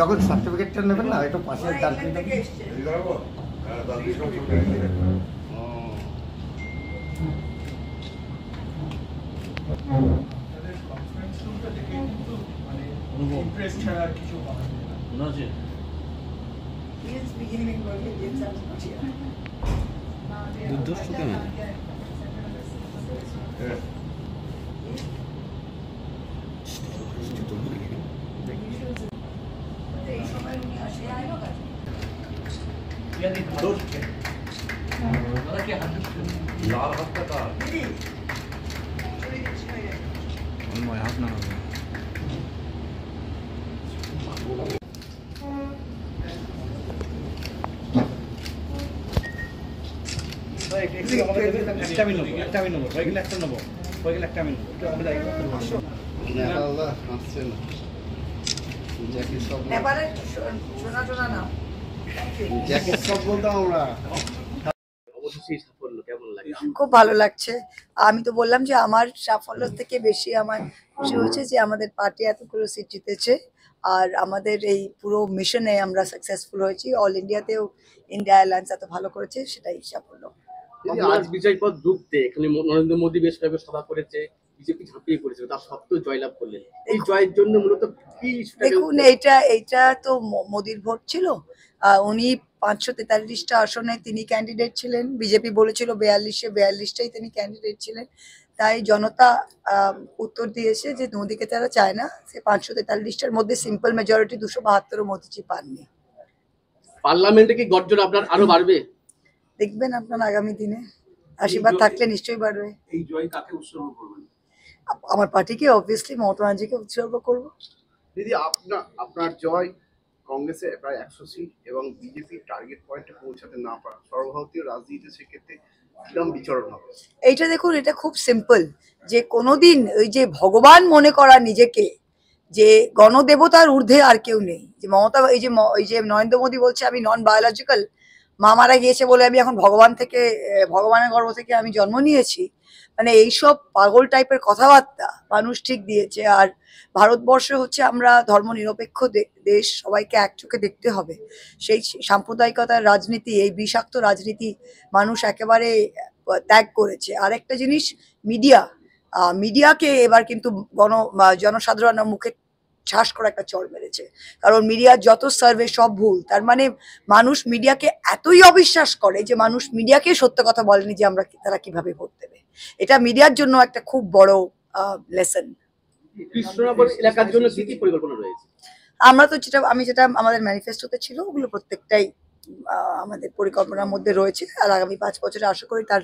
যখন সার্টিফিকেটটা নেবেন না একটু পাশে ডালপিন লাল হাতটা কার অন্যয় হাত না হবে একটা মিনিট একটা মিনিট ওইগুলো একটা নেবো ওইগুলো একটা মিনিট আল্লাহ আসছে না জ্যাকেট সব এবারে সোনা সোনা নাও জ্যাকেট সব বলতাম আমরা অবশ্যই সাফল্য কেমন লাগে খুব ভালো লাগছে আমি তো বললাম যে আমার সাফল্য থেকে বেশি আমার খুশি হচ্ছে যে আমাদের পার্টি এতগুলো সিট জিতেছে আর আমাদের এই পুরো মিশনে আমরা সাকসেসফুল হয়েছি অল ইন্ডিয়াতেও ইন্ডিয়া এয়ারলাইন্স এত ভালো করেছে সেটাই সাফল্য আজ বিজয় পথ ঢুকতে এখানে নরেন্দ্র মোদী বেশ কয়েকবার সভা করেছে বিজেপি ঝাঁপিয়ে পড়েছে তার সত্ত্বেও জয়লাভ করলেন এই জয়ের জন্য মূলত কি দেখুন এইটা তো মোদির ভোট ছিল উনি 543টা আসনে তিনি ক্যান্ডিডেট ছিলেন বিজেপি বলেছিল 42টাই তিনি ক্যান্ডিডেট ছিলেন তাই জনতা উত্তর দিয়েছে যে মোদিকে তারা চায় না সে 543টার মধ্যে সিম্পল মেজরিটি 272 মোদিজি পাননি পার্লামেন্টে কি গর্জন আপনার আরো বাড়বে দেখবেন আপনার আগামী দিনে আশীর্বাদ থাকলে নিশ্চয়ই বাড়বে এই জয় কাকে উৎসর্গ করবেন আমার পার্টিকে অবভিয়াসলি মমতা ব্যানার্জিকে উৎসর্গ করবো দিদি আপনার জয় কংগ্রেসে প্রায় 100 সিট এবং বিজেপি টার্গেট পয়েন্টে পৌঁছাতে না পারা সর্বভারতীয় রাজনীতিতে সেক্ষেত্রে কিরকম বিচরণ হবে এইটা দেখুন এটা খুব সিম্পল যে কোনোদিন ওই যে ভগবান মনে করা নিজেকে যে গণদেবতার ঊর্ধ্বে আর কেউ নেই যে মমতা এই যে নরেন্দ্র মোদী বলছে আমি নন বায়োলজিক্যাল মা মারা গিয়েছে বলে আমি এখন ভগবানের গর্ভ থেকে আমি জন্ম নিয়েছি মানে এইসব পাগল টাইপের কথাবার্তা মানুষ ঠিক দিয়েছে আর ভারতবর্ষ হচ্ছে আমরা ধর্মনিরপেক্ষ দেশ সবাইকে এক চোখে দেখতে হবে সেই সাম্প্রদায়িকতার রাজনীতি এই বিষাক্ত রাজনীতি মানুষ একেবারে ত্যাগ করেছে আর একটা জিনিস মিডিয়াকে এবার কিন্তু জনসাধারণের মুখে ঠাস করে একটা চড় মেরেছে কারণ মিডিয়ার যত সার্ভে সব ভুল তার মানে মানুষ মিডিয়াকে এতই অবিশ্বাস করে যে মানুষ মিডিয়াকে সত্য কথা বলেনি যে তারা কিভাবে ভোট দেবে এটা মিডিয়ার জন্য একটা খুব বড় লেসন কৃষ্ণনগর এলাকার জন্য কি কি পরিকল্পনা রয়েছে আমরা তো যেটা আমাদের ম্যানিফেস্টোতে ছিল ওগুলো প্রত্যেকটাই আমাদের পরিকল্পনার মধ্যে রয়েছে আর আগামী 5 বছরে আশা করি তার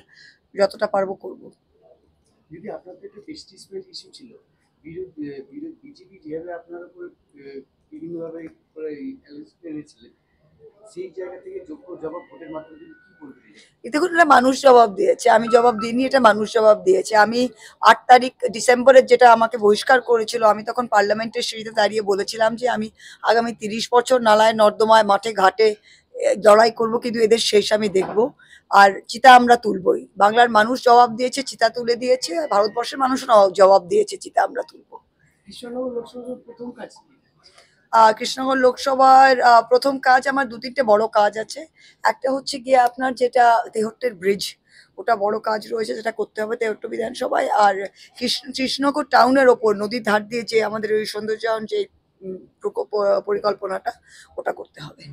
যতটা পারবো করব দিদি আপনাদের একটা প্রেস্টিজমেন্ট ইস্যু ছিল বিজেপি যেভাবে আপনার উপর বিভিন্নভাবে এনেছিলেন সেই জায়গা থেকে যোগ্য জবাব ভোটের মাধ্যমে কি বলবেন দেখুন এটা মানুষ জবাব দিয়েছে আমি জবাব দিইনি এটা মানুষ জবাব দিয়েছে আমি 8 তারিখ ডিসেম্বরের যেটা আমাকে বহিষ্কার করেছিল আমি তখন পার্লামেন্টের সিঁড়িতে দাঁড়িয়ে বলেছিলাম যে আমি আগামী 30 বছর নালায় নর্দমায় মাঠে ঘাটে লড়াই করব কিন্তু এদের শেষ আমি দেখব আর চিতা আমরা তুলবই বাংলার মানুষ জবাব দিয়েছে চিতা তুলে দিয়েছে ভারতবর্ষের মানুষ জবাব দিয়েছে চিতা আমরা তুলবো কৃষ্ণনগর লোকসভার প্রথম কাজ কৃষ্ণনগর লোকসভার প্রথম কাজ আমার 2-3টে বড় কাজ আছে একটা হচ্ছে গিয়ে আপনার যেটা তেহট্টের ব্রিজ ওটা বড় কাজ রয়েছে যেটা করতে হবে তেহট্ট বিধানসভায় আর কৃষ্ণনগর টাউনের ওপর নদীর ধার দিয়ে যে আমাদের ওই সৌন্দর্যায়ন যে পরিকল্পনাটা ওটা করতে হবে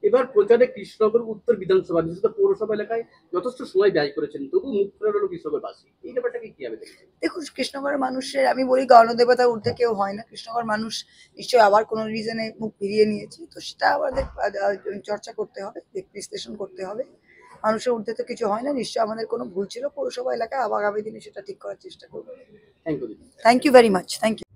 এবার প্রচারে কৃষ্ণনগর উত্তর বিধানসভা বিশেষত পৌরসভা এলাকায় যথেষ্ট সময় ব্যয় করেছেন তবু মুখ ফেরার হলো কৃষ্ণনগরবাসী এই ব্যাপারটাকে কিভাবে দেখছেন দেখুন কৃষ্ণনগরের মানুষের আমি বলি গণদেবতার ঊর্ধ্বে কেউ হয় না কৃষ্ণনগর মানুষ নিশ্চয়ই আবার কোনো রিজনে মুখ ফিরিয়ে নিয়েছে তো সেটা আমাদের চর্চা করতে হবে বিশ্লেষণ করতে হবে মানুষের ঊর্ধ্বে তো কিছু হয় না নিশ্চয়ই আমাদের কোনো ভুল ছিল পৌরসভা এলাকায় আগামী দিনে সেটা ঠিক করার চেষ্টা করবো thank you very much thank you